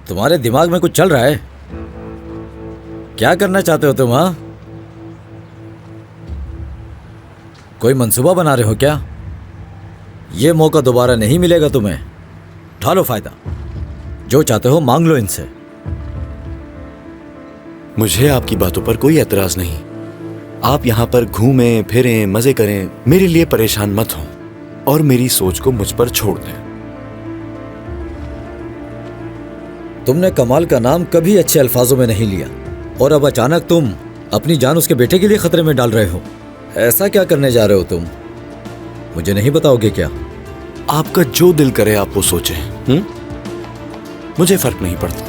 तुम्हारे दिमाग में कुछ चल रहा है? क्या करना चाहते हो तुम? हाँ, कोई मंसूबा बना रहे हो क्या? ये मौका दोबारा नहीं मिलेगा तुम्हें। उठा लो फायदा, जो चाहते हो मांग लो इनसे। मुझे आपकी बातों पर कोई एतराज नहीं। आप यहाँ पर घूमें फिरें, मजे करें, मेरे लिए परेशान मत हो और मेरी सोच को मुझ पर छोड़ दें। तुमने कमाल का नाम कभी अच्छे अल्फाजों में नहीं लिया और अब अचानक तुम अपनी जान उसके बेटे के लिए खतरे में डाल रहे हो। ऐसा क्या करने जा रहे हो तुम? मुझे नहीं बताओगे क्या? आपका जो दिल करे आप वो सोचें। मुझे फर्क नहीं पड़ता।